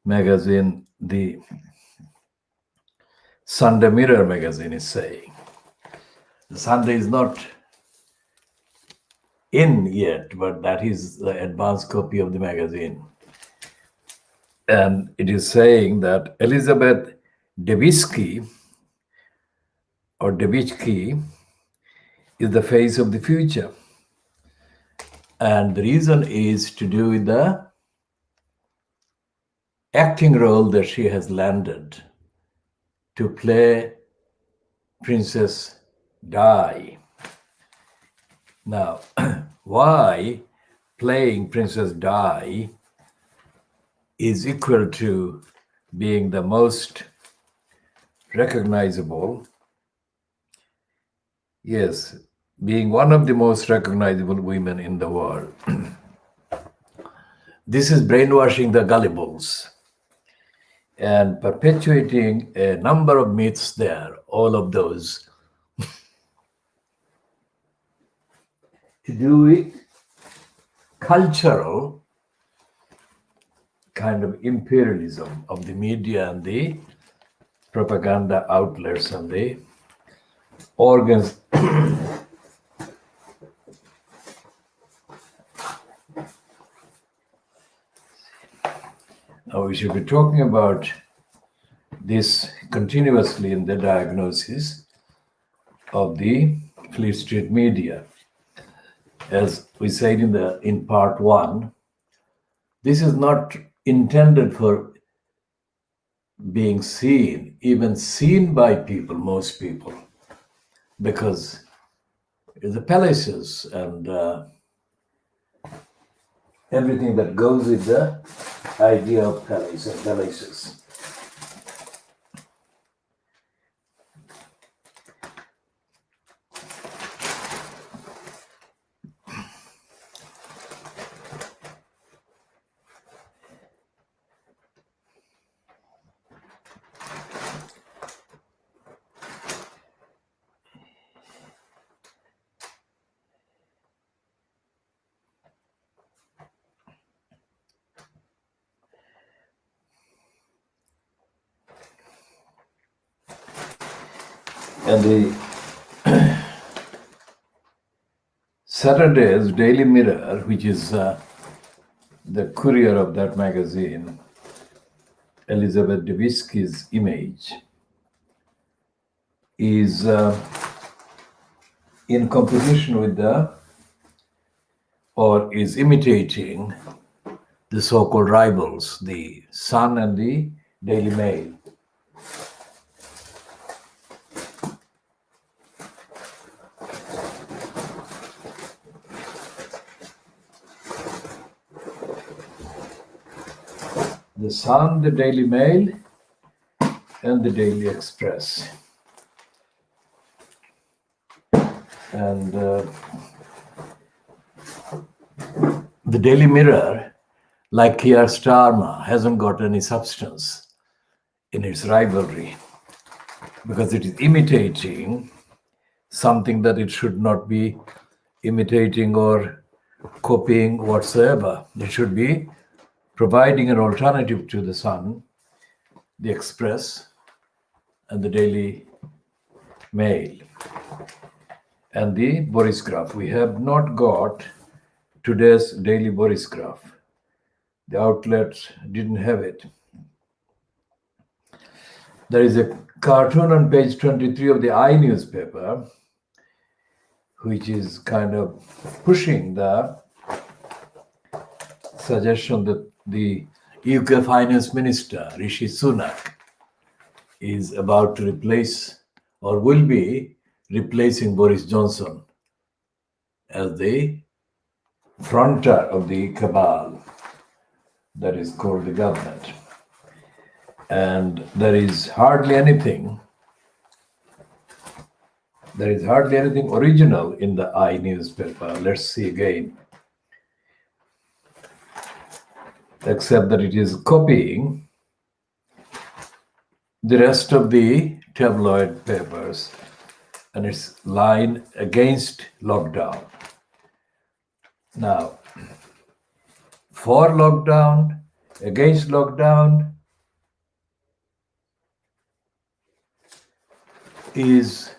magazine, the Sunday Mirror magazine, is saying. The Sunday is not in yet, but that is the advanced copy of the magazine. And it is saying that Elizabeth Debicki or Debicki is the face of the future. And the reason is to do with the acting role that she has landed to play Princess Di. Now, why playing Princess Di is equal to being the most recognizable, yes, being one of the most recognizable women in the world. This is brainwashing the gullibles and perpetuating a number of myths there, all of those to do with cultural kind of imperialism of the media and the propaganda outlets and the organs. Now we should be talking about this continuously in the diagnosis of the Fleet Street media. As we said in part one, this is not intended for being seen, even seen by people, most people, because the palaces and everything that goes with the idea of palace and palaces. And the Saturday's Daily Mirror, which is the courier of that magazine, Elizabeth Debicki's image, is in competition with or is imitating the so-called rivals, the Sun and the Daily Mail. The Sun, the Daily Mail, and the Daily Express. And the Daily Mirror, like Keir Starmer, hasn't got any substance in its rivalry because it is imitating something that it should not be imitating or copying whatsoever. It should be providing an alternative to the Sun, the Express, and the Daily Mail, and the Boris Graph. We have not got today's Daily Boris Graph. The outlet didn't have it. There is a cartoon on page 23 of the I newspaper, which is kind of pushing the suggestion that the UK Finance Minister, Rishi Sunak, is about to replace or will be replacing Boris Johnson as the fronter of the cabal that is called the government. And there is hardly anything original in the I newspaper. Let's see again. Except that it is copying the rest of the tabloid papers and its line against lockdown. Now, for lockdown, against lockdown, is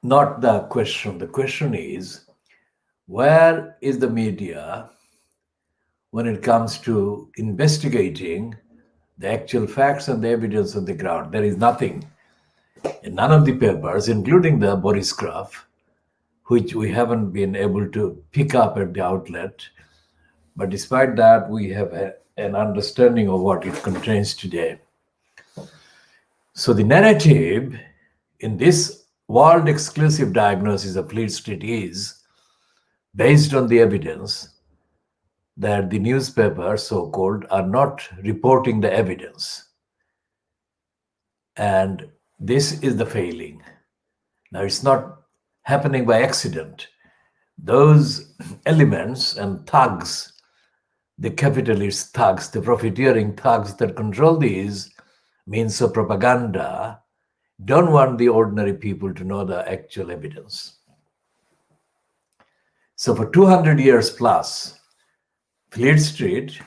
not the question. The question is, where is the media when it comes to investigating the actual facts and the evidence on the ground? There is nothing in none of the papers, including the Boris Graph, which we haven't been able to pick up at the outlet. But despite that, we have an understanding of what it contains today. So the narrative in this world exclusive diagnosis of Fleet Street is based on the evidence that the newspapers, so-called, are not reporting the evidence. And this is the failing. Now, it's not happening by accident. Those elements and thugs, the capitalist thugs, the profiteering thugs that control these means of propaganda, don't want the ordinary people to know the actual evidence. So for 200 years plus, Fleet Street,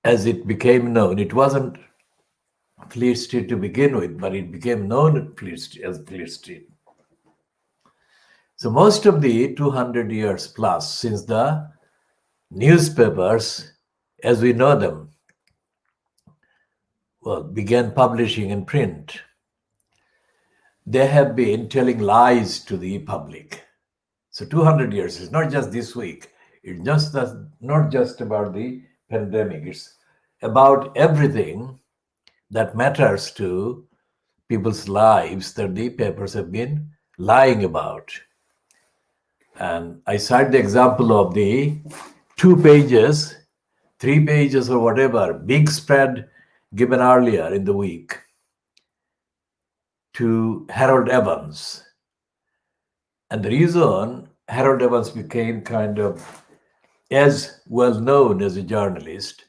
as it became known, it wasn't Fleet Street to begin with, but it became known as Fleet Street. So most of the 200 years plus since the newspapers, as we know them, began publishing in print, they have been telling lies to the public. So 200 years is not just this week. It's not just about the pandemic. It's about everything that matters to people's lives that the papers have been lying about. And I cite the example of the 2 pages, 3 pages or whatever, big spread given earlier in the week to Harold Evans. And the reason Harold Evans became kind of as well known as a journalist,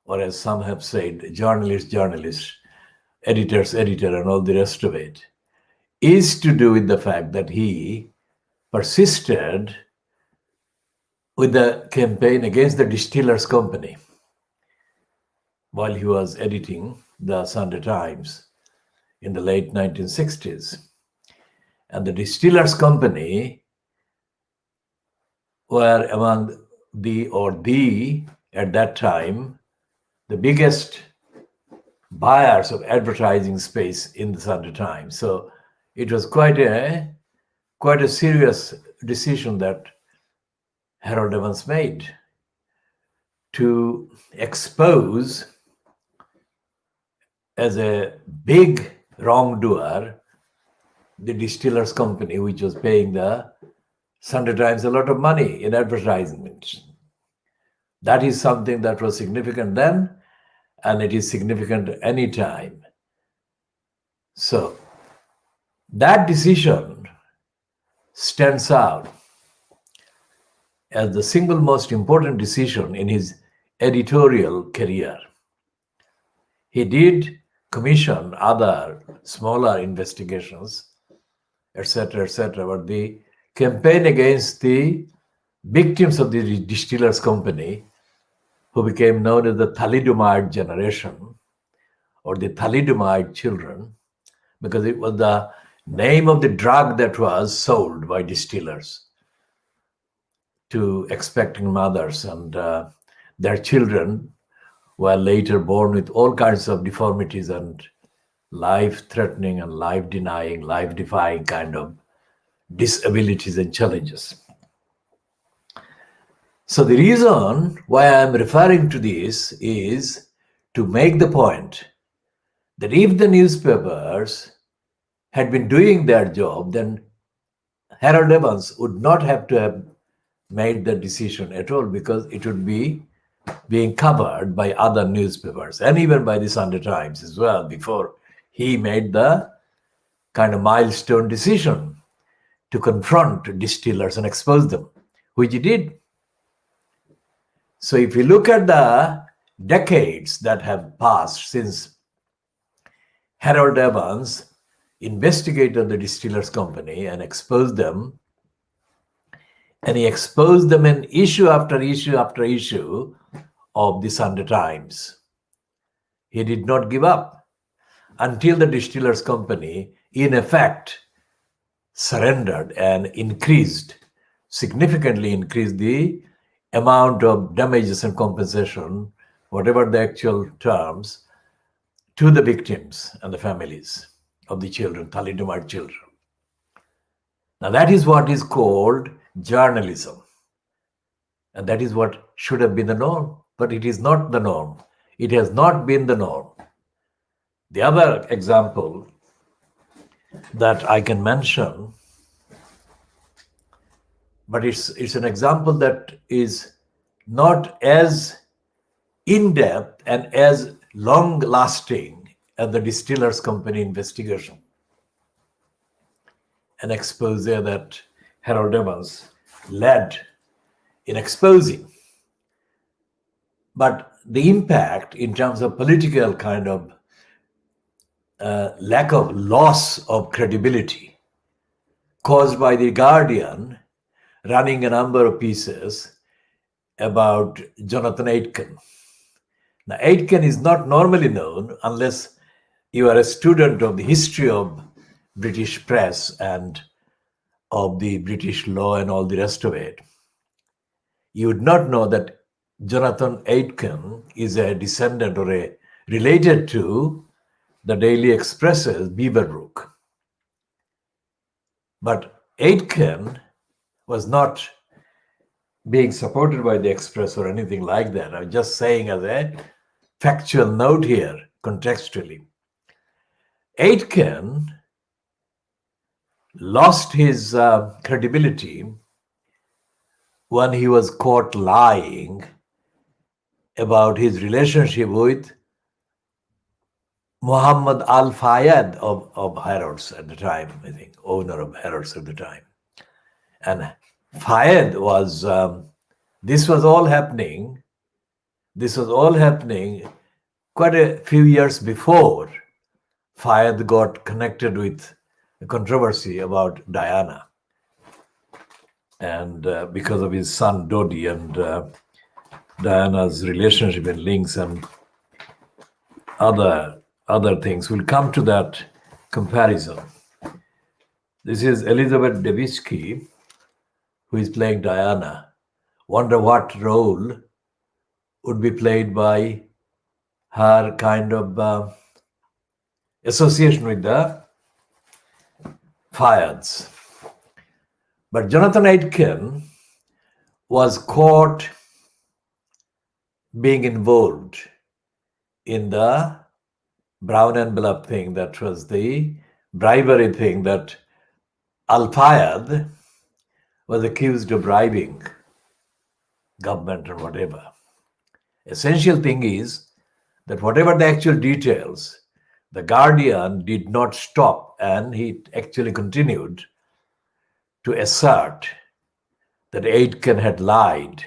or as some have said, journalist, editor's editor, and all the rest of it, is to do with the fact that he persisted with the campaign against the Distillers Company while he was editing the Sunday Times in the late 1960s. And the Distillers Company were among at that time, the biggest buyers of advertising space in the Sunday Times. So it was quite a serious decision that Harold Evans made to expose as a big wrongdoer the Distillers Company, which was paying the Sunday Times a lot of money in advertisements. That is something that was significant then, and it is significant any time. So that decision stands out as the single most important decision in his editorial career. He did commission other smaller investigations, etc., but the campaign against the victims of the Distillers Company, who became known as the thalidomide generation, or the thalidomide children, because it was the name of the drug that was sold by distillers to expecting mothers, and their children were later born with all kinds of deformities and life-threatening and life-denying, life-defying kind of disabilities and challenges. So the reason why I'm referring to this is to make the point that if the newspapers had been doing their job, then Harold Evans would not have to have made the decision at all, because it would be being covered by other newspapers and even by the Sunday Times as well, before he made the kind of milestone decision to confront distillers and expose them, which he did. So if you look at the decades that have passed since Harold Evans investigated the Distillers Company and exposed them, and he exposed them in issue after issue of the Sunday Times, he did not give up. until the distillers company in effect surrendered and significantly increased the amount of damages and compensation, whatever the actual terms, to the victims and the families of the children, thalidomide children. Now that is what is called journalism. And that is what should have been the norm, but it is not the norm. It has not been the norm. The other example that I can mention, but it's an example that is not as in-depth and as long-lasting as the Distillers Company investigation. An expose that Harold Evans led in exposing. But the impact in terms of political kind of lack of loss of credibility caused by the Guardian running a number of pieces about Jonathan Aitken. Now, Aitken is not normally known unless you are a student of the history of British press and of the British law and all the rest of it. You would not know that Jonathan Aitken is a descendant or related to the Daily Express's Beaverbrook. But Aitken was not being supported by the Express or anything like that. I'm just saying as a factual note here, contextually. Aitken lost his credibility when he was caught lying about his relationship with Muhammad Al Fayed of Harrods at the time, I think, owner of Harrods at the time. And Fayed was, this was all happening quite a few years before Fayed got connected with a controversy about Diana. And because of his son Dodi and Diana's relationship and links and other things. We'll come to that comparison. This is Elizabeth Debicki, who is playing Diana. Wonder what role would be played by her kind of association with the Fayeds. But Jonathan Aitken was caught being involved in the brown envelope thing, that was the bribery thing that Al Fayed was accused of bribing government or whatever. Essential thing is that whatever the actual details, the Guardian did not stop, and he actually continued to assert that Aitken had lied.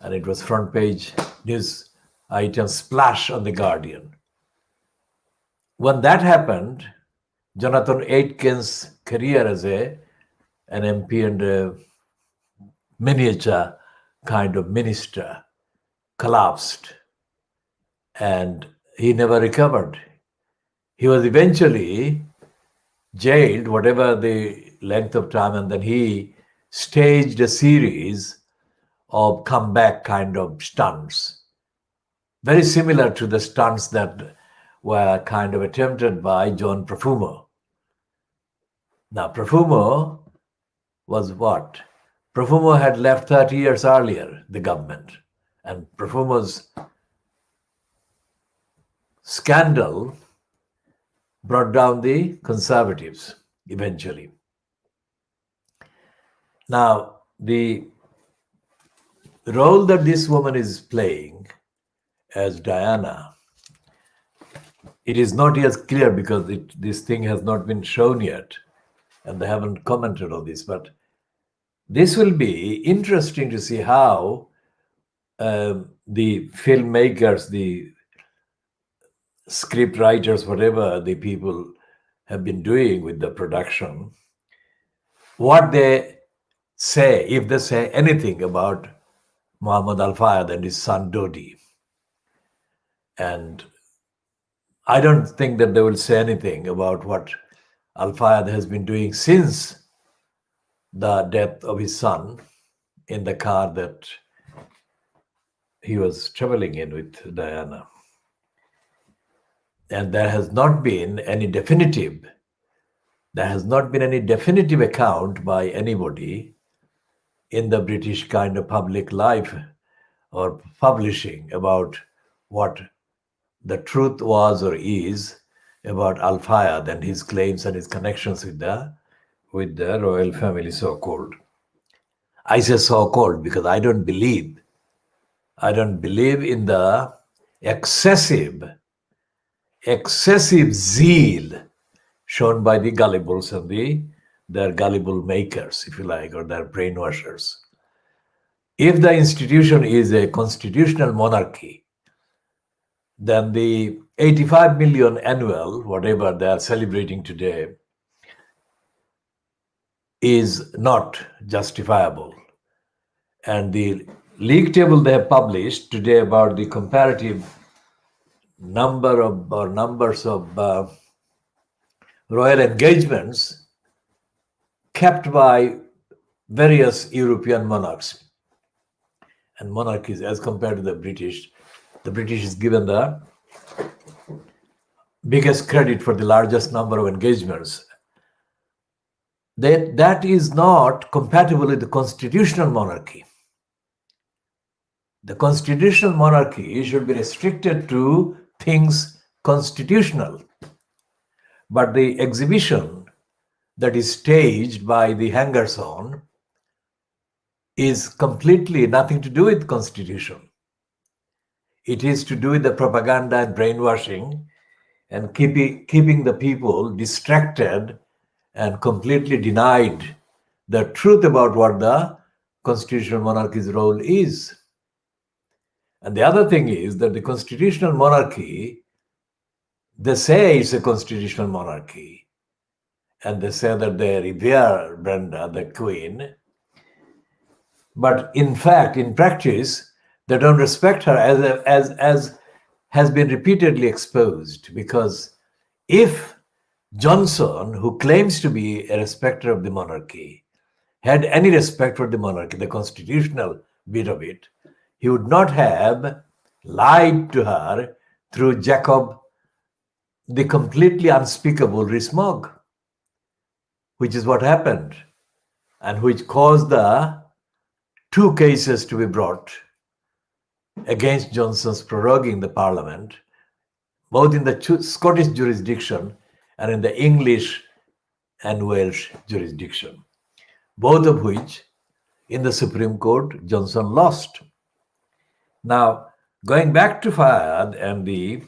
And it was front page news item splash on the Guardian. When that happened, Jonathan Aitken's career as an MP and a miniature kind of minister collapsed, and he never recovered. He was eventually jailed, whatever the length of time, and then he staged a series of comeback kind of stunts, very similar to the stunts that were kind of attempted by John Profumo. Now, Profumo was what? Profumo had left 30 years earlier, the government, and Profumo's scandal brought down the Conservatives eventually. Now, the role that this woman is playing as Diana, it is not yet clear because this thing has not been shown yet, and they haven't commented on this, but this will be interesting to see how the filmmakers, the script writers, whatever the people have been doing with the production, what they say, if they say anything about Muhammad Al Fayed and his son Dodi. And I don't think that they will say anything about what Al Fayed has been doing since the death of his son in the car that he was traveling in with Diana. And there has not been any definitive account by anybody in the British kind of public life or publishing about what the truth was or is about Al Fayed and his claims and his connections with the royal family, so-called. I say so-called because I don't believe in the excessive zeal shown by the gullibles and their gullible makers, if you like, or their brainwashers. If the institution is a constitutional monarchy, then the 85 million annual, whatever they are celebrating today, is not justifiable. And the league table they have published today about the comparative numbers of royal engagements kept by various European monarchs and monarchies as compared to the British. The British is given the biggest credit for the largest number of engagements. That is not compatible with the constitutional monarchy. The constitutional monarchy should be restricted to things constitutional. But the exhibition that is staged by the hangers-on is completely nothing to do with constitution. It is to do with the propaganda and brainwashing and keeping the people distracted and completely denied the truth about what the constitutional monarchy's role is. And the other thing is that the constitutional monarchy, they say it's a constitutional monarchy, and they say that they revere Brenda, the queen, but in fact, in practice, they don't respect her, as has been repeatedly exposed. Because if Johnson, who claims to be a respecter of the monarchy, had any respect for the monarchy, the constitutional bit of it, he would not have lied to her through Jacob, the completely unspeakable Rees-Mogg, which is what happened, and which caused the 2 cases to be brought against Johnson's proroguing the parliament, both in the Scottish jurisdiction and in the English and Welsh jurisdiction, both of which in the Supreme Court Johnson lost. Now, going back to Fayed and the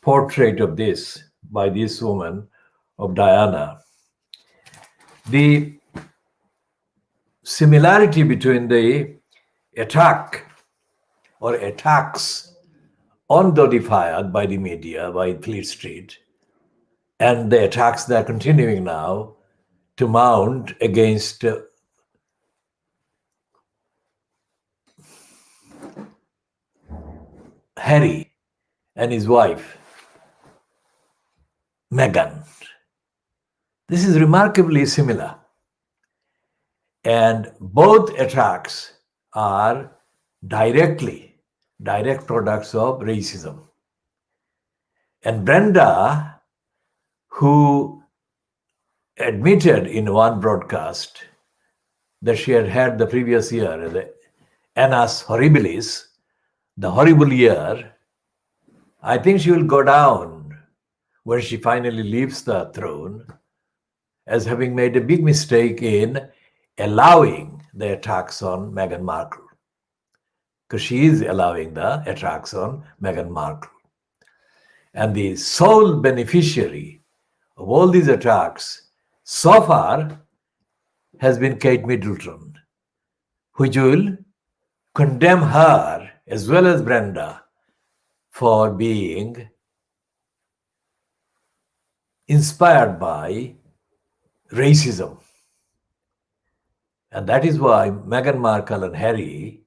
portrait of this by this woman of Diana, the similarity between the attack or attacks on Dodi Fayed by the media, by Fleet Street, and the attacks that are continuing now to mount against Harry and his wife, Meghan. This is remarkably similar. And both attacks are direct products of racism. And Brenda, who admitted in one broadcast that she had had the previous year, the annus horribilis, the horrible year, I think she will go down when she finally leaves the throne as having made a big mistake in allowing the attacks on Meghan Markle, because she is allowing the attacks on Meghan Markle. And the sole beneficiary of all these attacks so far has been Kate Middleton, which will condemn her as well as Brenda for being inspired by racism. And that is why Meghan Markle and Harry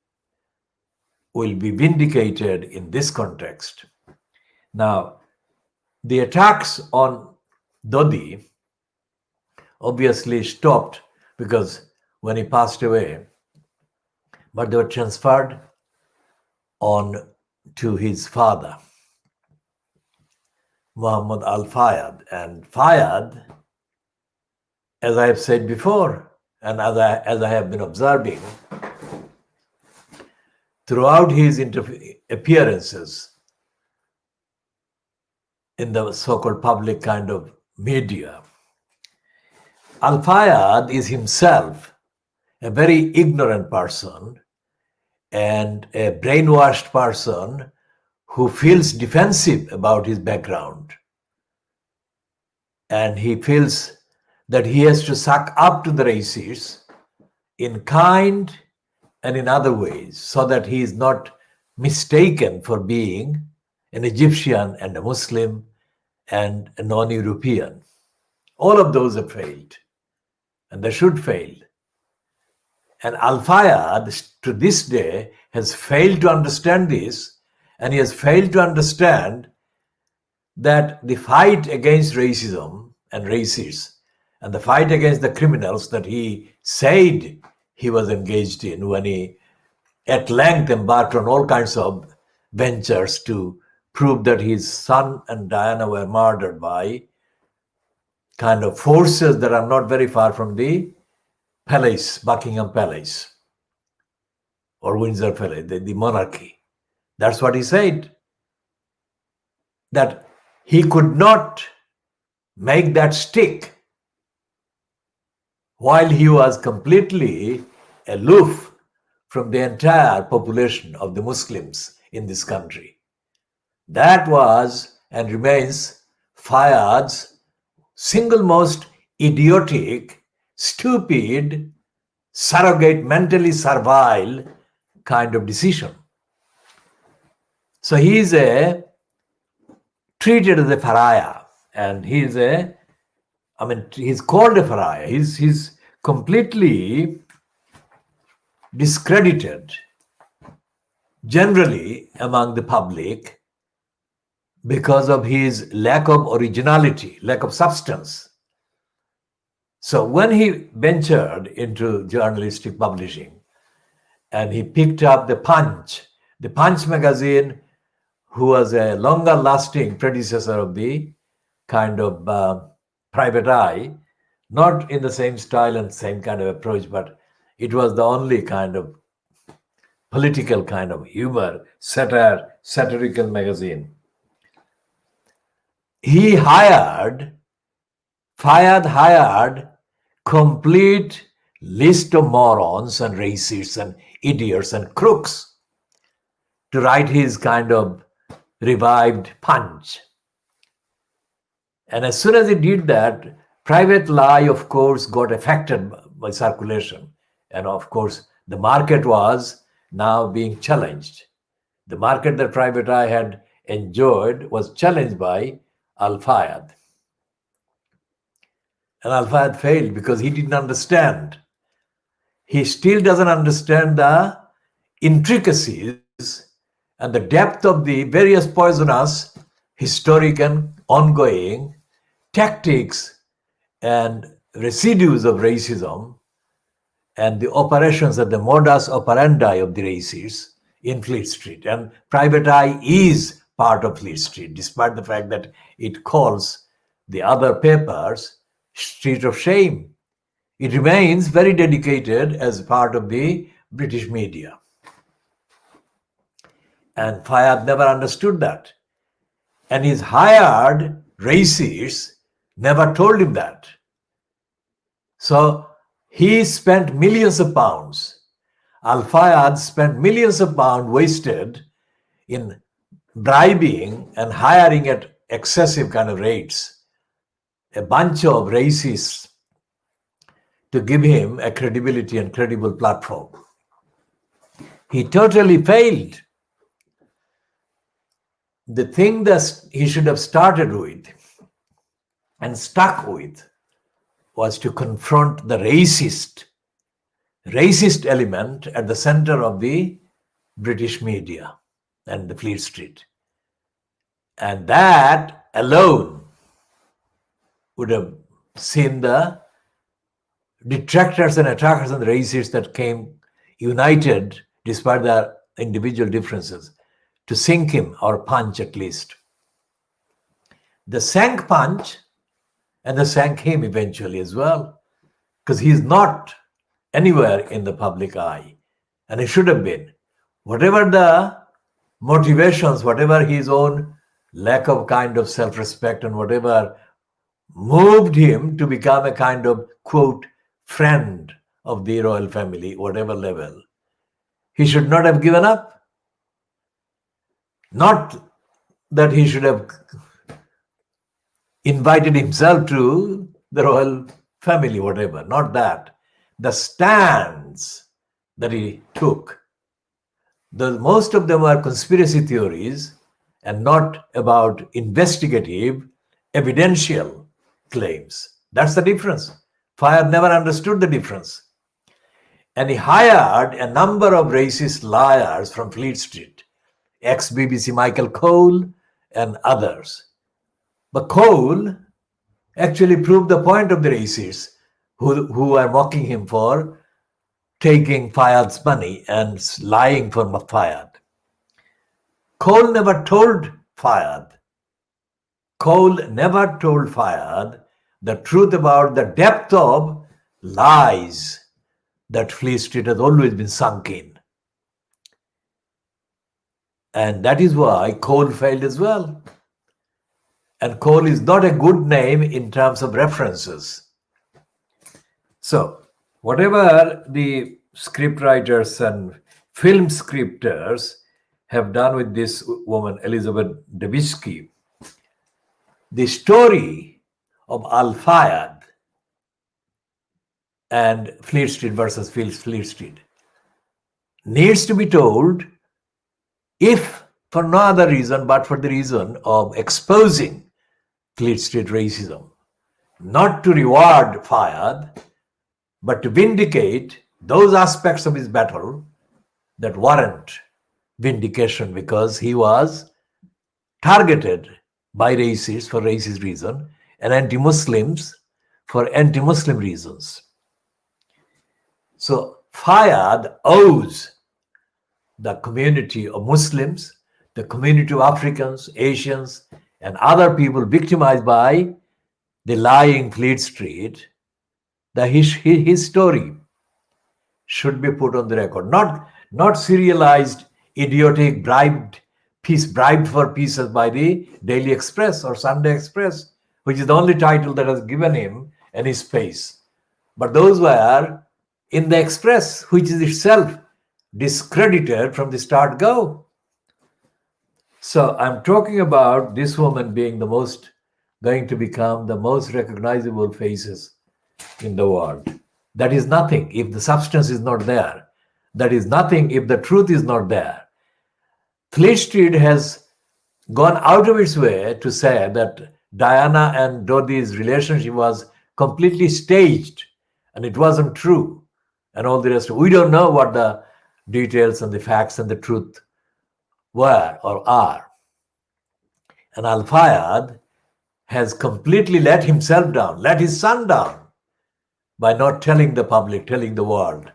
will be vindicated in this context. Now, The attacks on Dodi obviously stopped because when he passed away, but they were transferred on to his father, Muhammad al-Fayed. And Fayed, as I have said before, and as I have been observing, throughout his appearances in the so-called public kind of media, al-Fayed is himself a very ignorant person and a brainwashed person who feels defensive about his background. And he feels that he has to suck up to the racists in kind and in other ways so that he is not mistaken for being an Egyptian and a Muslim and a non-European. All of those have failed, and they should fail. And al-Fayed, to this day, has failed to understand this, and he has failed to understand that the fight against racism and racists and the fight against the criminals that he said he was engaged in when he at length embarked on all kinds of ventures to prove that his son and Diana were murdered by kind of forces that are not very far from the palace, Buckingham Palace or Windsor Palace, the monarchy. That's what he said. That he could not make that stick while he was completely aloof from the entire population of the Muslims in this country. That was and remains Fayed's single most idiotic, stupid, surrogate, mentally servile kind of decision. So he is treated as a pariah, and he's called a pariah. He's completely discredited generally among the public because of his lack of originality, lack of substance. So when he ventured into journalistic publishing and he picked up the Punch magazine, who was a longer lasting predecessor of the kind of Private Eye, not in the same style and same kind of approach, but it was the only kind of political kind of humor, satirical magazine. Fayed hired complete list of morons and racists and idiots and crooks to write his kind of revived Punch. And as soon as he did that, Private Eye, of course, got affected by circulation. And of course, the market was now being challenged. The market that Private Eye had enjoyed was challenged by al-Fayed. And al-Fayed failed because he didn't understand. He still doesn't understand the intricacies and the depth of the various poisonous, historic and ongoing tactics and residues of racism and the operations of the modus operandi of the racists in Fleet Street. And Private Eye is part of Fleet Street, despite the fact that it calls the other papers Street of Shame. It remains very dedicated as part of the British media. And Fayed never understood that. And his hired racists never told him that. So he spent millions of pounds. Al-Fayed spent millions of pounds wasted in bribing and hiring at excessive kind of rates a bunch of racists to give him a credibility and credible platform. He totally failed. The thing that he should have started with and stuck with was to confront the racist element at the center of the British media and the Fleet Street. And that alone would have seen the detractors and attackers and the racists that came united despite their individual differences to sink him or punch at least. They sank punch and they sank him eventually as well, because he is not anywhere in the public eye, and he should have been. Whatever the motivations, whatever his own lack of kind of self-respect and whatever moved him to become a kind of, quote, friend of the royal family, whatever level, he should not have given up. Not that he should have invited himself to the royal family, whatever, not that. The stands that he took, most of them are conspiracy theories and not about investigative, evidential claims. That's the difference. Fayed never understood the difference. And he hired a number of racist liars from Fleet Street, ex-BBC Michael Cole and others. But Cole actually proved the point of the racists who are mocking him for taking Fayed's money and lying for Fayed. Cole never told Fayed the truth about the depth of lies that Fleet Street has always been sunk in. And that is why Cole failed as well. And Cole is not a good name in terms of references. So, whatever the scriptwriters and film scripters have done with this woman, Elizabeth Debicki, the story of Al-Fayed and Fleet Street versus Fleet Street needs to be told, if for no other reason but for the reason of exposing Fleet Street racism, not to reward Fayed, but to vindicate those aspects of his battle that warrant vindication, because he was targeted by racists for racist reason and anti-Muslims for anti-Muslim reasons. So Fayed owes the community of Muslims, the community of Africans, Asians, and other people victimized by the lying Fleet Street, that his story should be put on the record, not serialized, idiotic, bribed for pieces by the Daily Express or Sunday Express, which is the only title that has given him any space. But those were in the Express, which is itself discredited from the start go. So I'm talking about this woman being going to become the most recognizable faces in the world. That is nothing if the substance is not there. That is nothing if the truth is not there. Fleet Street has gone out of its way to say that Diana and Dodi's relationship was completely staged and it wasn't true, and all the rest. We don't know what the details and the facts and the truth were or are. And Al-Fayed has completely let himself down, let his son down, by not telling the public, telling the world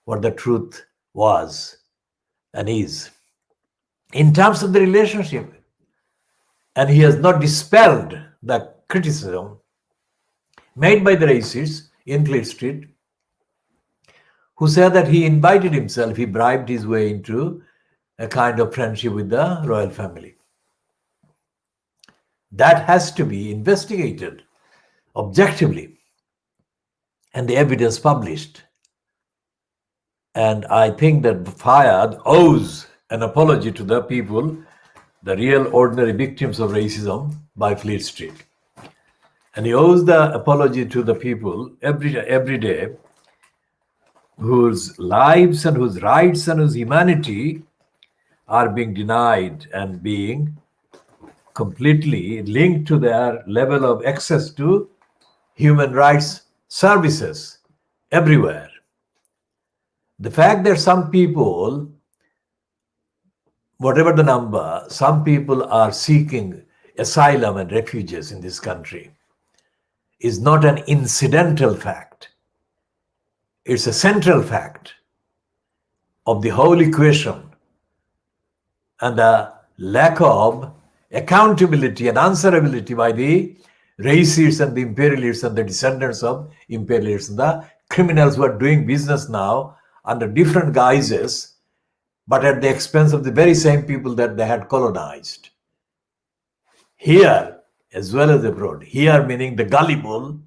what the truth was and is in terms of the relationship. And he has not dispelled the criticism made by the racists in Fleet Street, who said that he invited himself, he bribed his way into a kind of friendship with the royal family. That has to be investigated objectively and the evidence published. And I think that Fayed owes an apology to the people, the real ordinary victims of racism by Fleet Street. And he owes the apology to the people every day whose lives and whose rights and whose humanity are being denied and being completely linked to their level of access to human rights services everywhere. The fact that some people, whatever the number, some people are seeking asylum and refugees in this country is not an incidental fact. It's a central fact of the whole equation, and the lack of accountability and answerability by the racists and the imperialists and the descendants of imperialists and the criminals who are doing business now under different guises, but at the expense of the very same people that they had colonized. Here, as well as abroad. Here meaning the gullible,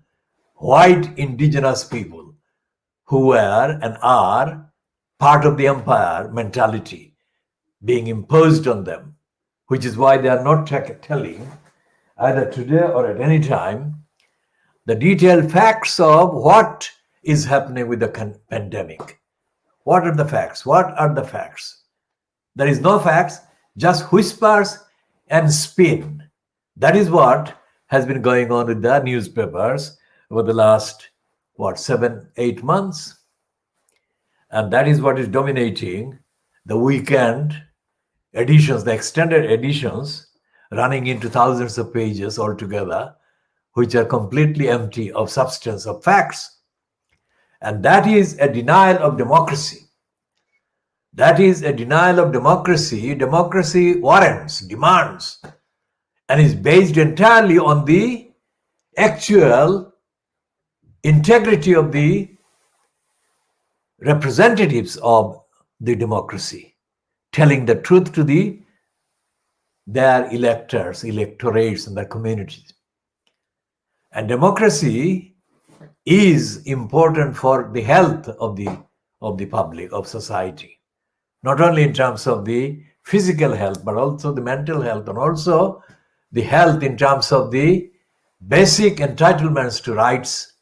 white indigenous people who were and are part of the empire mentality being imposed on them, which is why they are not telling either today or at any time the detailed facts of what is happening with the pandemic. What are the facts? What are the facts? There is no facts, just whispers and spin. That is what has been going on with the newspapers over the last, 7-8 months. And that is what is dominating the weekend editions, the extended editions, running into thousands of pages altogether, which are completely empty of substance, of facts. And that is a denial of democracy. That is a denial of democracy. Democracy warrants, demands, and is based entirely on the actual integrity of the representatives of the democracy, telling the truth to their electors, electorates, and their communities. And democracy is important for the health of the public, of society, not only in terms of the physical health, but also the mental health, and also the health in terms of the basic entitlements to rights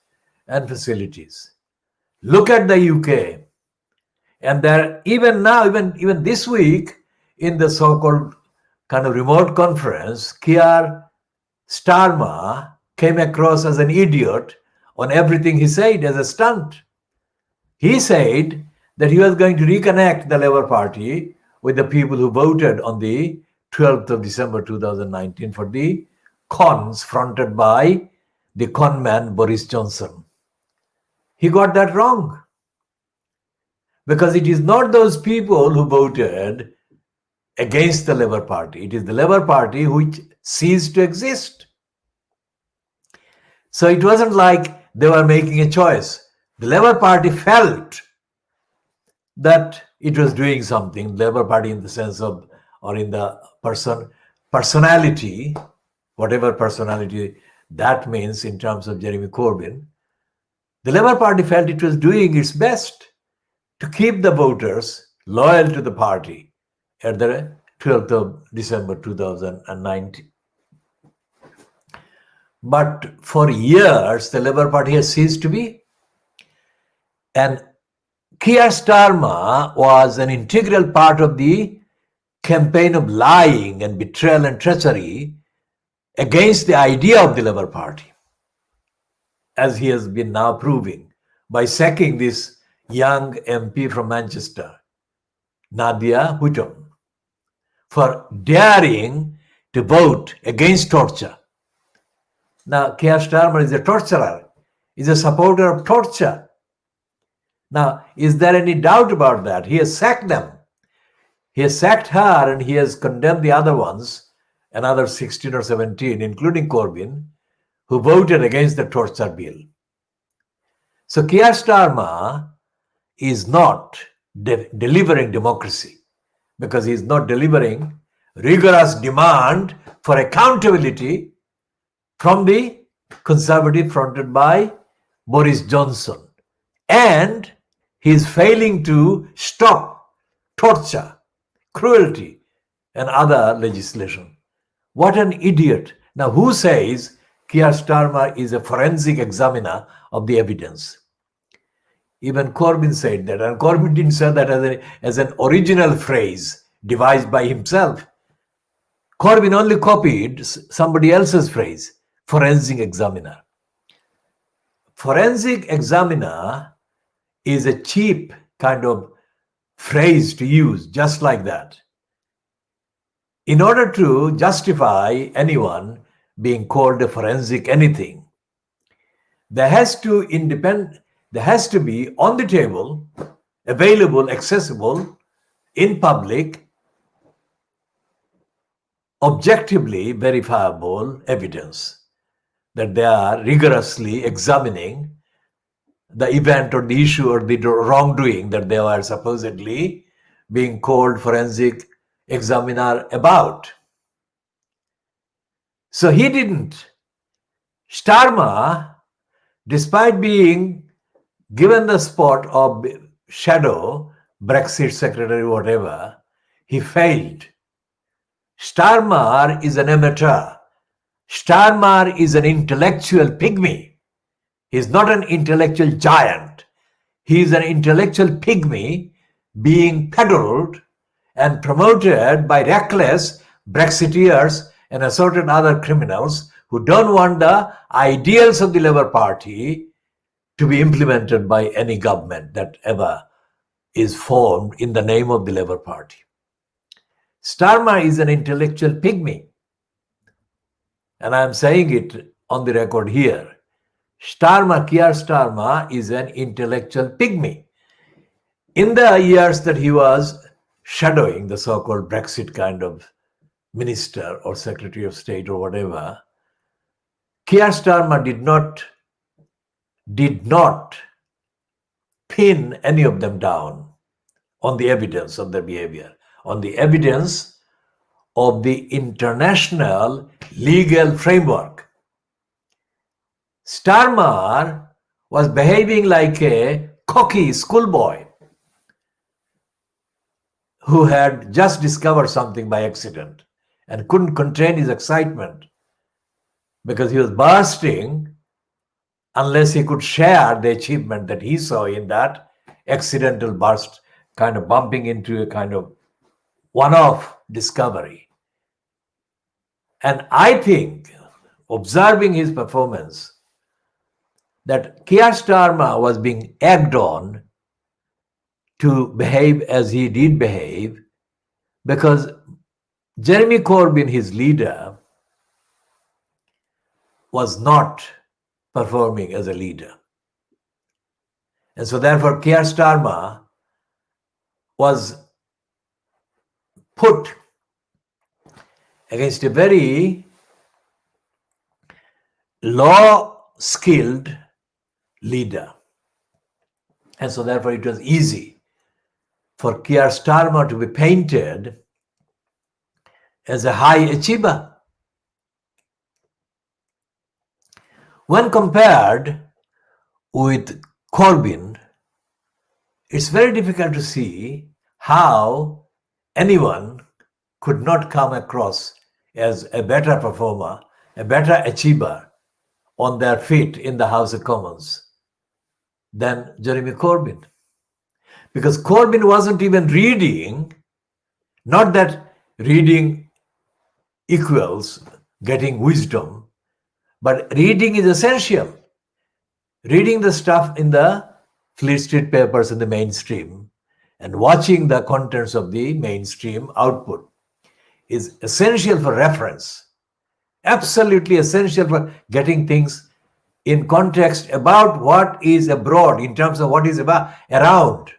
and facilities. Look at the UK, and there even now, even this week, in the so-called kind of remote conference, Keir Starmer came across as an idiot on everything he said as a stunt. He said that he was going to reconnect the Labour Party with the people who voted on the 12th of December 2019 for the cons fronted by the conman Boris Johnson. He got that wrong, because it is not those people who voted against the Labour Party. It is the Labour Party which ceased to exist. So it wasn't like they were making a choice. The Labour Party felt that it was doing something. Labour Party in the sense of, or in the personality, whatever personality that means in terms of Jeremy Corbyn, the Labour Party felt it was doing its best to keep the voters loyal to the party at the 12th of December 2019. But for years, the Labour Party has ceased to be. And Keir Starmer was an integral part of the campaign of lying and betrayal and treachery against the idea of the Labour Party, as he has been now proving by sacking this young MP from Manchester, Nadia Whitton, for daring to vote against torture. Now, Keir Starmer is a torturer, is a supporter of torture. Now, is there any doubt about that? He has sacked them. He has sacked her, and he has condemned the other ones, another 16 or 17, including Corbyn, who voted against the torture bill. So Keir Starmer is not delivering democracy, because he is not delivering rigorous demand for accountability from the Conservative fronted by Boris Johnson. And he is failing to stop torture, cruelty, and other legislation. What an idiot. Now, who says Keir Starmer is a forensic examiner of the evidence? Even Corbyn said that, and Corbyn didn't say that as an original phrase devised by himself. Corbyn only copied somebody else's phrase, forensic examiner. Forensic examiner is a cheap kind of phrase to use, just like that. in order to justify anyone being called a forensic anything, there has to be on the table, available, accessible, in public, objectively verifiable evidence that they are rigorously examining the event or the issue or the wrongdoing that they were supposedly being called forensic examiner about. So he didn't. Starmer, despite being given the spot of shadow Brexit secretary, whatever, he failed. Starmer is an amateur. Starmer is an intellectual pygmy. He's not an intellectual giant. He is an intellectual pygmy being peddled and promoted by reckless Brexiteers and assorted other criminals who don't want the ideals of the Labour Party to be implemented by any government that ever is formed in the name of the Labour Party. Starmer is an intellectual pygmy. And I'm saying it on the record here. Keir Starmer is an intellectual pygmy. In the years that he was shadowing the so-called Brexit kind of minister or secretary of state or whatever, Keir Starmer did not pin any of them down on the evidence of their behavior, on the evidence of the international legal framework. Starmer was behaving like a cocky schoolboy who had just discovered something by accident and couldn't contain his excitement because he was bursting unless he could share the achievement that he saw in that accidental burst, kind of bumping into a kind of one-off discovery. And I think, observing his performance, that Keir Starmer was being egged on to behave as he did behave because Jeremy Corbyn, his leader, was not performing as a leader. And so therefore Keir Starmer was put against a very law-skilled leader. And so therefore it was easy for Keir Starmer to be painted as a high achiever. When compared with Corbyn, it's very difficult to see how anyone could not come across as a better performer, a better achiever on their feet in the House of Commons than Jeremy Corbyn. Because Corbyn wasn't even reading, not that reading equals getting wisdom, but reading is essential. Reading the stuff in the Fleet Street papers in the mainstream and watching the contents of the mainstream output is essential for reference, absolutely essential for getting things in context about what is abroad in terms of what is around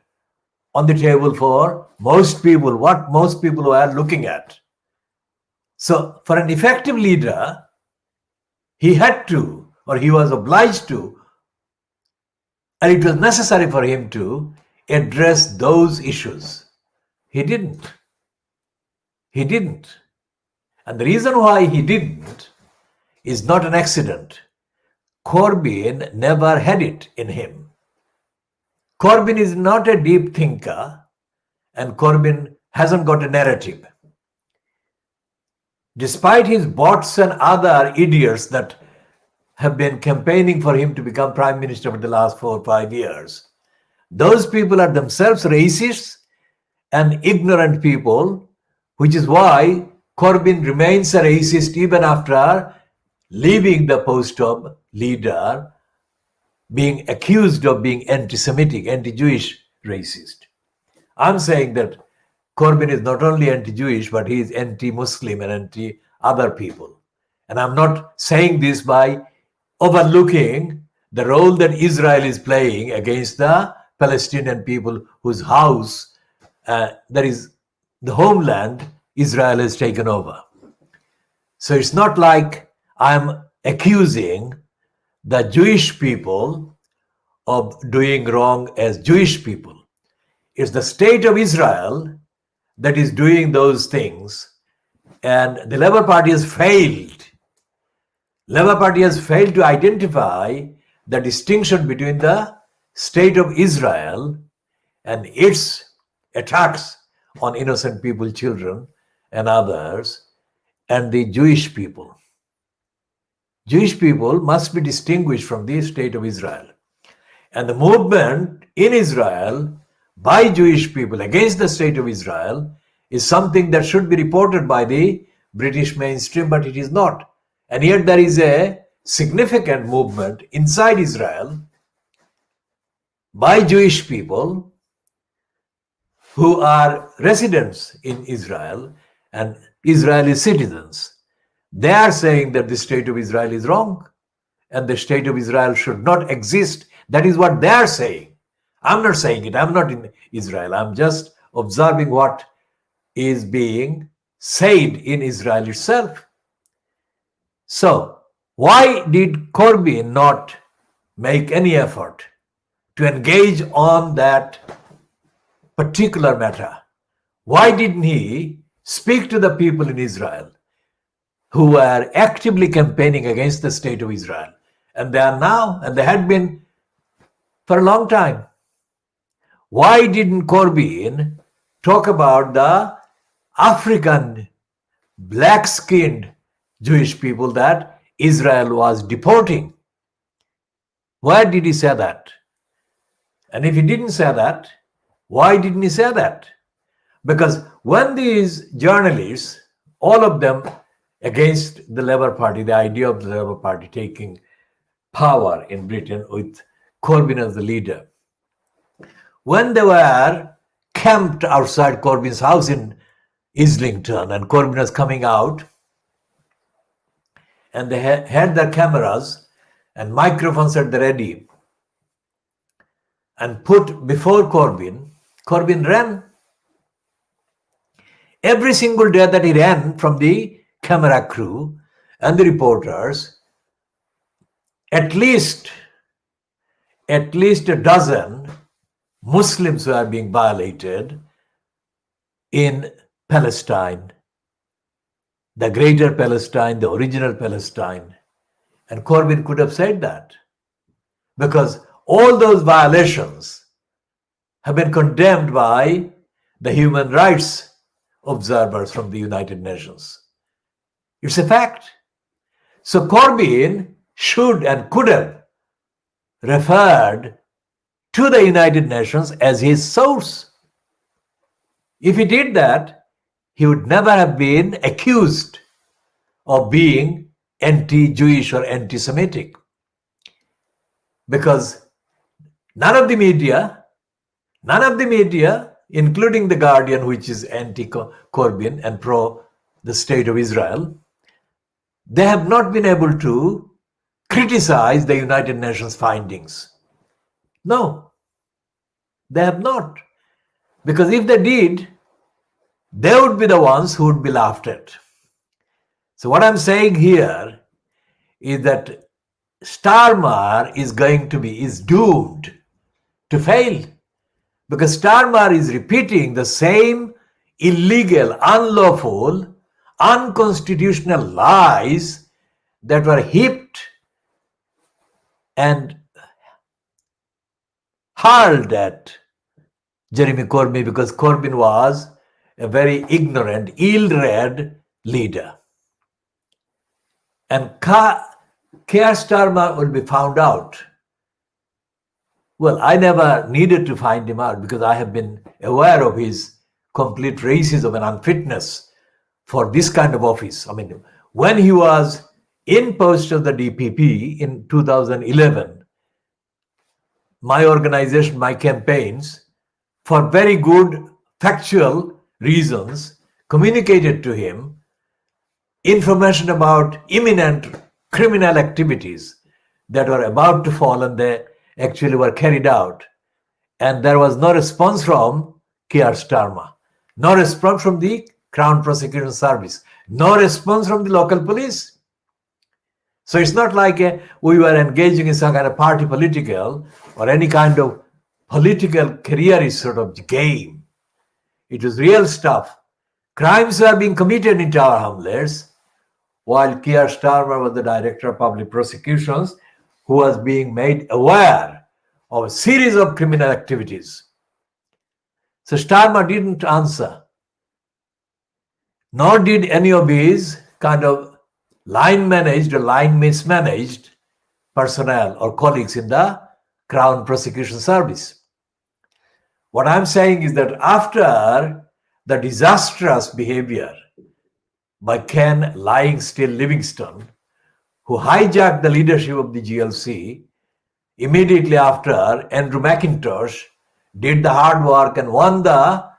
on the table for most people, what most people are looking at. So for an effective leader, he had to, or he was obliged to, and it was necessary for him to address those issues. He didn't. He didn't. And the reason why he didn't is not an accident. Corbyn never had it in him. Corbyn is not a deep thinker, and Corbyn hasn't got a narrative. Despite his bots and other idiots that have been campaigning for him to become prime minister for the last 4 or 5 years, those people are themselves racists and ignorant people, which is why Corbyn remains a racist even after leaving the post of leader, being accused of being anti-Semitic, anti-Jewish racist. I'm saying that Corbyn is not only anti-Jewish, but he is anti-Muslim and anti-other people. And I'm not saying this by overlooking the role that Israel is playing against the Palestinian people whose house, that is the homeland, Israel has taken over. So it's not like I'm accusing the Jewish people of doing wrong as Jewish people. It's the state of Israel that is doing those things, and the Labour Party has failed. Labour Party has failed to identify the distinction between the state of Israel and its attacks on innocent people, children and others, and the Jewish people. Jewish people must be distinguished from the state of Israel. And the movement in Israel by Jewish people against the state of Israel is something that should be reported by the British mainstream, but it is not. And yet there is a significant movement inside Israel by Jewish people who are residents in Israel and Israeli citizens. They are saying that the state of Israel is wrong and the state of Israel should not exist. That is what they are saying. I'm not saying it. I'm not in Israel. I'm just observing what is being said in Israel itself. So, why did Corbyn not make any effort to engage on that particular matter? Why didn't he speak to the people in Israel who were actively campaigning against the state of Israel? And they are now, and they had been for a long time. Why didn't Corbyn talk about the African black-skinned Jewish people that Israel was deporting? Why did he say that? And if he didn't say that, why didn't he say that? Because when these journalists, all of them against the Labour Party, the idea of the Labour Party taking power in Britain with Corbyn as the leader, when they were camped outside Corbyn's house in Islington and Corbyn was coming out, and they had their cameras and microphones at the ready and put before Corbyn, Corbyn ran. Every single day that he ran from the camera crew and the reporters, at least a dozen Muslims were being violated in Palestine, the greater Palestine, the original Palestine. And Corbyn could have said that because all those violations have been condemned by the human rights observers from the United Nations. It's a fact. So Corbyn should and could have referred to the United Nations as his source. If he did that, he would never have been accused of being anti-Jewish or anti-Semitic. Because none of the media, including The Guardian, which is anti-Corbyn and pro the state of Israel, they have not been able to criticize the United Nations findings. No, they have not. Because if they did, they would be the ones who would be laughed at. So what I'm saying here is that Starmer is doomed to fail. Because Starmer is repeating the same illegal, unlawful, unconstitutional lies that were heaped and hurled at Jeremy Corbyn, because Corbyn was a very ignorant, ill-read leader. And Keir Starmer will be found out. Well, I never needed to find him out because I have been aware of his complete racism and unfitness for this kind of office. I mean, when he was in post of the DPP in 2011, my organization, my campaigns, for very good, factual reasons, communicated to him information about imminent criminal activities that were about to fall, and they actually were carried out. And there was no response from Keir Starmer, no response from the Crown Prosecution Service, no response from the local police. So it's not like we were engaging in some kind of party political or any kind of political careerist sort of game. It was real stuff. Crimes were being committed in Tower Hamlets, while Keir Starmer was the Director of Public Prosecutions, who was being made aware of a series of criminal activities. So Starmer didn't answer, nor did any of his kind of line managed or line mismanaged personnel or colleagues in the Crown Prosecution Service. What I'm saying is that after the disastrous behavior by Ken Lying Still Livingstone, who hijacked the leadership of the GLC, immediately after Andrew McIntosh did the hard work and won the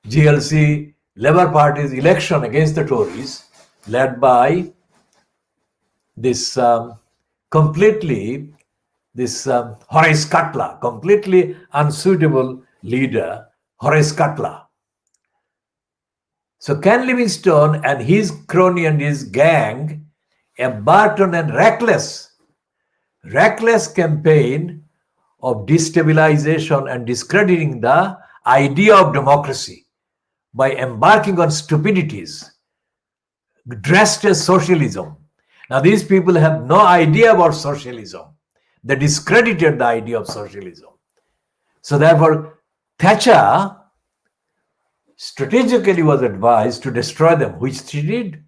GLC Labour Party's election against the Tories, led by this Horace Cutler, completely unsuitable leader, Horace Cutler. So Ken Livingstone and his crony and his gang embarked on a reckless campaign of destabilization and discrediting the idea of democracy by embarking on stupidities dressed as socialism. Now, these people have no idea about socialism. They discredited the idea of socialism. So therefore, Thatcher strategically was advised to destroy them, which she did.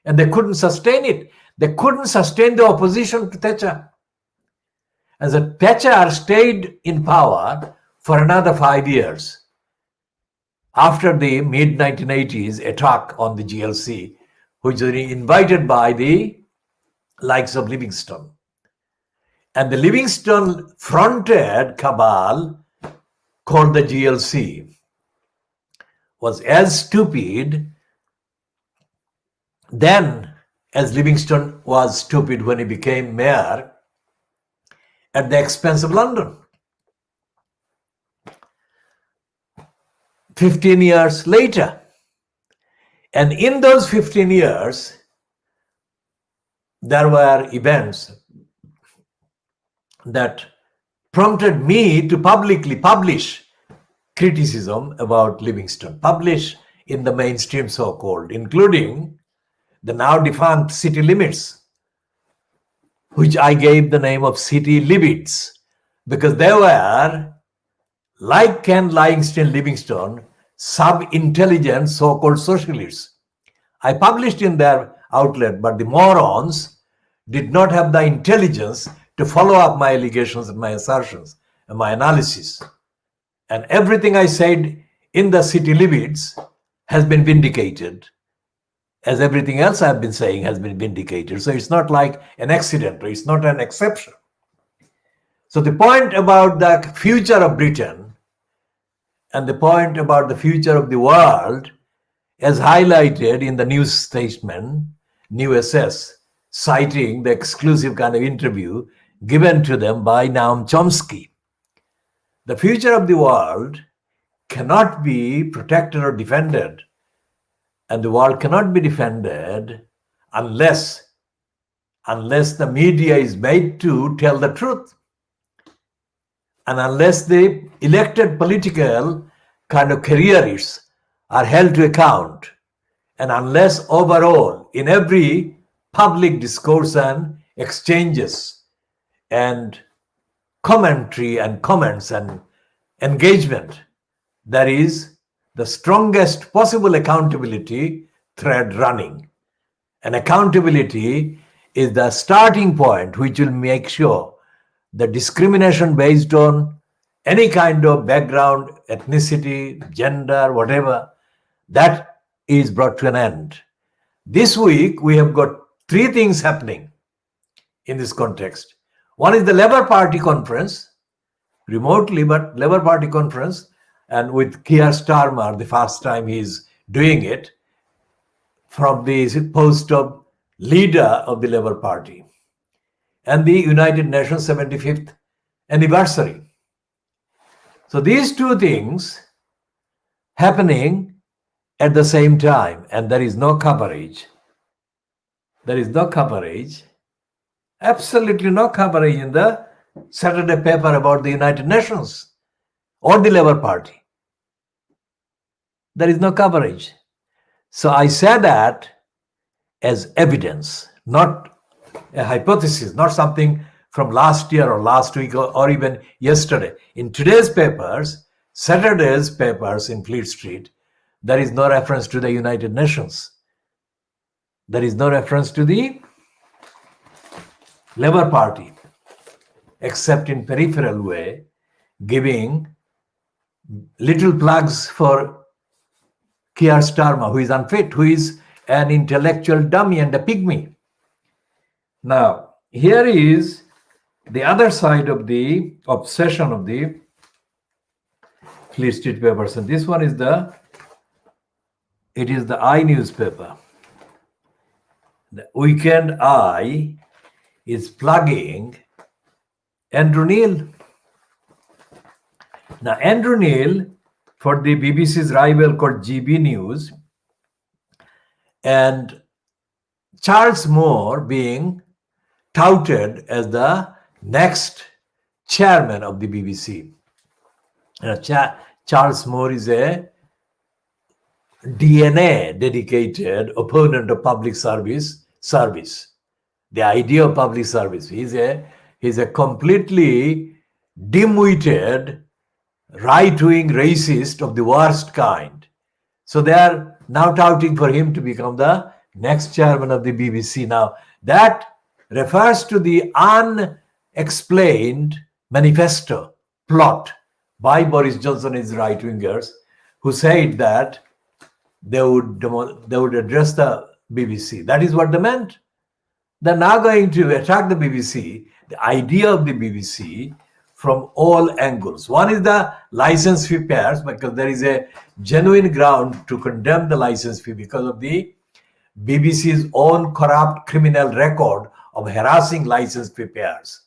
And they couldn't sustain it. They couldn't sustain the opposition to Thatcher. And so Thatcher stayed in power for another 5 years after the mid-1980s attack on the GLC, which was invited by the likes of Livingstone. And the Livingstone-fronted cabal called the GLC was as stupid then as Livingstone was stupid when he became mayor at the expense of London. 15 years later. And in those 15 years, there were events that prompted me to publicly publish criticism about Livingstone, publish in the mainstream so-called, including the now defunct City Limits, which I gave the name of City Libids, because they were, like Ken Lying Still Livingstone, sub-intelligent so-called socialists. I published in their outlet, but the morons did not have the intelligence to follow up my allegations and my assertions and my analysis. And everything I said in the City Libids has been vindicated, as everything else I've been saying has been vindicated. So it's not like an accident, or it's not an exception. So the point about the future of Britain and the point about the future of the world, as highlighted in the news statement, New SS, citing the exclusive kind of interview given to them by Noam Chomsky. The future of the world cannot be protected or defended, and the world cannot be defended unless the media is made to tell the truth, and unless the elected political kind of careerists are held to account, and unless overall in every public discourse and exchanges and commentary and comments and engagement, there is the strongest possible accountability thread running. And accountability is the starting point which will make sure the discrimination based on any kind of background, ethnicity, gender, whatever, that is brought to an end. This week, we have got 3 things happening in this context. One is the Labour Party conference, remotely, but Labour Party conference. and with Keir Starmer, the first time he's doing it, from the post of leader of the Labour Party, and the United Nations 75th anniversary. So these two things happening at the same time, and there is no coverage. There is no coverage, absolutely no coverage in the Saturday paper about the United Nations or the Labour Party. There is no coverage. So I say that as evidence, not a hypothesis, not something from last year or last week or even yesterday. In today's papers, Saturday's papers in Fleet Street, there is no reference to the United Nations. There is no reference to the Labour Party, except in peripheral way, giving little plugs for Keir Starmer, who is unfit, who is an intellectual dummy and a pygmy. Now, here is the other side of the obsession of the Fleet Street papers, and this one is the I newspaper. The Weekend Eye is plugging Andrew Neil. Now, Andrew Neil, for the BBC's rival called GB News, and Charles Moore being touted as the next chairman of the BBC. Charles Moore is a DNA dedicated opponent of public service. The idea of public service. He's a completely dim-witted, right-wing racist of the worst kind. So they are now touting for him to become the next chairman of the BBC. Now, that refers to the unexplained manifesto plot by Boris Johnson and his right-wingers, who said that they would address the BBC. That is what they meant. They're now going to attack the BBC, the idea of the BBC, from all angles. One is the license fee payers, because there is a genuine ground to condemn the license fee because of the BBC's own corrupt criminal record of harassing license fee payers.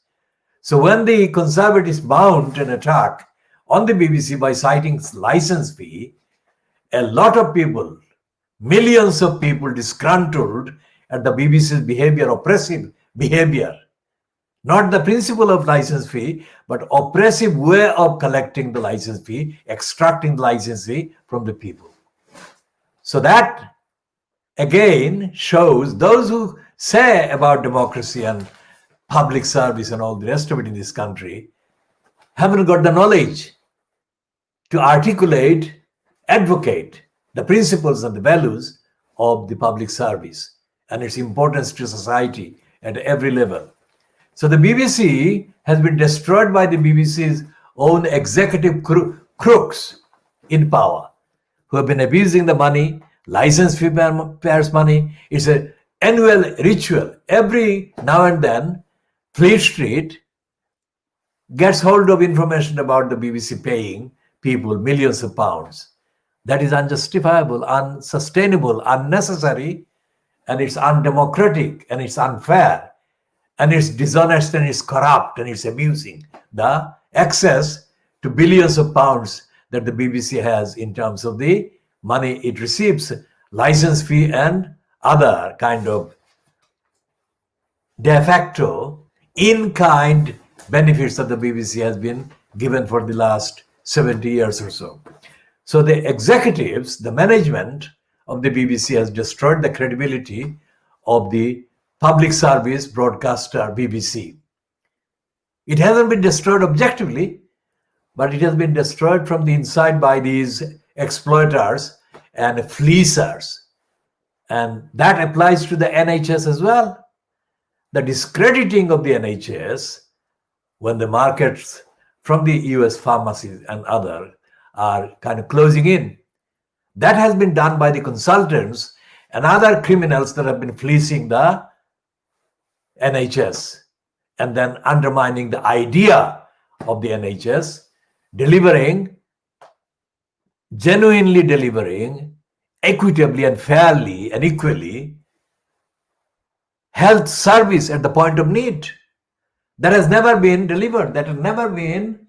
So when the Conservatives mount an attack on the BBC by citing license fee, a lot of people, millions of people disgruntled at the BBC's behavior, oppressive behavior, not the principle of license fee, but oppressive way of collecting the license fee, extracting the license fee from the people. So that again shows those who say about democracy and public service and all the rest of it in this country haven't got the knowledge to articulate, advocate the principles and the values of the public service and its importance to society at every level. So the BBC has been destroyed by the BBC's own executive crooks in power, who have been abusing the money, license fee payers' money. It's an annual ritual. Every now and then, Fleet Street gets hold of information about the BBC paying people millions of pounds. That is unjustifiable, unsustainable, unnecessary, and it's undemocratic, and it's unfair, and it's dishonest, and it's corrupt, and it's abusing the access to billions of pounds that the BBC has in terms of the money it receives, license fee and other kind of de facto in-kind benefits that the BBC has been given for the last 70 years or so. So the executives, the management of the BBC has destroyed the credibility of the public service broadcaster BBC. It hasn't been destroyed objectively, but it has been destroyed from the inside by these exploiters and fleecers. And that applies to the NHS as well. The discrediting of the NHS when the markets from the US pharmacies and other are kind of closing in. That has been done by the consultants and other criminals that have been fleecing the NHS and then undermining the idea of the NHS, delivering genuinely delivering equitably and fairly and equally health service at the point of need. That has never been delivered. That has never been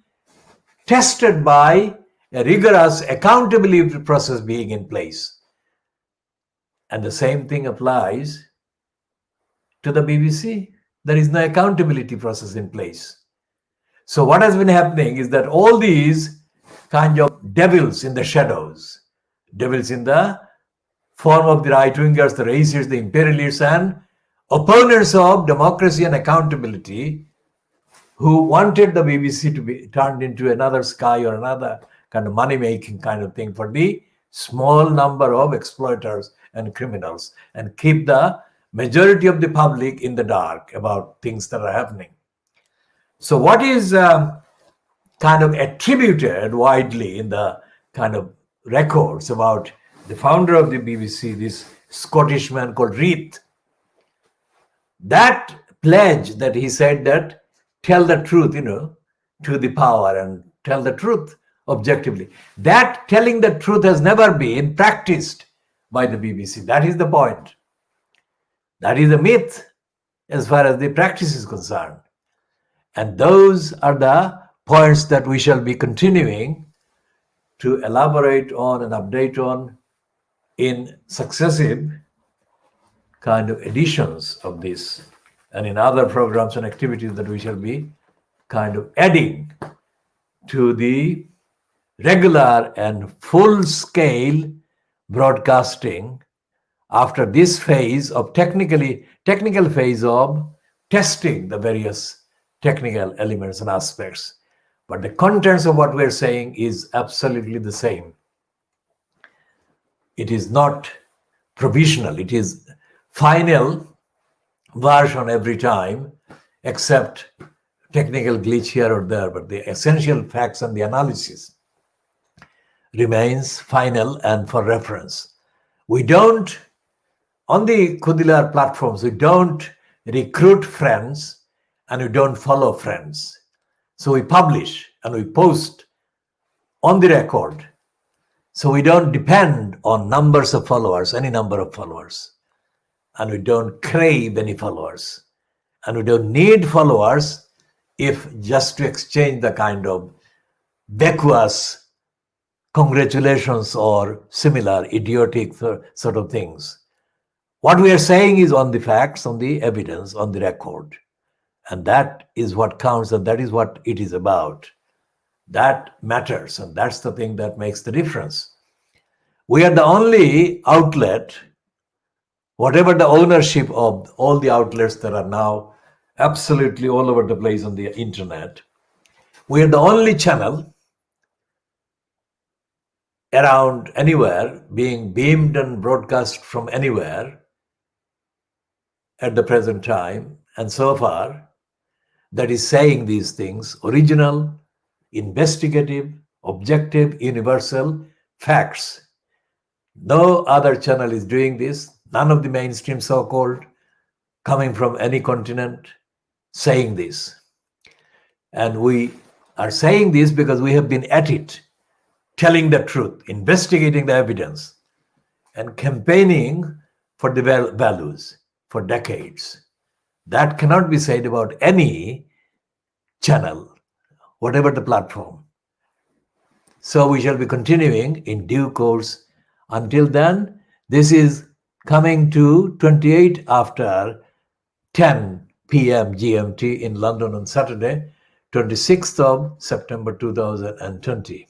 tested by a rigorous accountability process being in place. And the same thing applies to the BBC. There is no accountability process in place. So what has been happening is that all these kind of devils in the shadows, devils in the form of the right-wingers, the racists, the imperialists, and opponents of democracy and accountability, who wanted the BBC to be turned into another Sky or another kind of money-making kind of thing for the small number of exploiters and criminals, and keep the majority of the public in the dark about things that are happening. So what is kind of attributed widely in the kind of records about the founder of the BBC, this Scottish man called Reith, that pledge that he said that tell the truth, to the power and tell the truth objectively. That telling the truth has never been practiced by the BBC. That is the point. That is a myth as far as the practice is concerned. And those are the points that we shall be continuing to elaborate on and update on in successive kind of editions of this, and in other programs and activities that we shall be kind of adding to the regular and full-scale broadcasting after this phase of technical phase of testing the various technical elements and aspects. But the contents of what we're saying is absolutely the same. It is not provisional. It is final version every time, except technical glitch here or there. But the essential facts and the analysis remains final and for reference. We don't, on the Khoodeelaar platforms, we don't recruit friends and we don't follow friends. So we publish and we post on the record. So we don't depend on numbers of followers, any number of followers. And we don't crave any followers. And we don't need followers if just to exchange the kind of vacuous congratulations or similar idiotic sort of things. What we are saying is on the facts, on the evidence, on the record. And that is what counts, and that is what it is about. That matters, and that's the thing that makes the difference. We are the only outlet, whatever the ownership of all the outlets that are now absolutely all over the place on the internet, we are the only channel around anywhere being beamed and broadcast from anywhere at the present time, and so far, that is saying these things, original, investigative, objective, universal facts. No other channel is doing this. None of the mainstream so-called coming from any continent saying this. And we are saying this because we have been at it, telling the truth, investigating the evidence, and campaigning for the values for decades. That cannot be said about any channel, whatever the platform. So we shall be continuing in due course. Until then, this is coming to 28 after 10 p.m. GMT in London on Saturday, 26th of September 2020.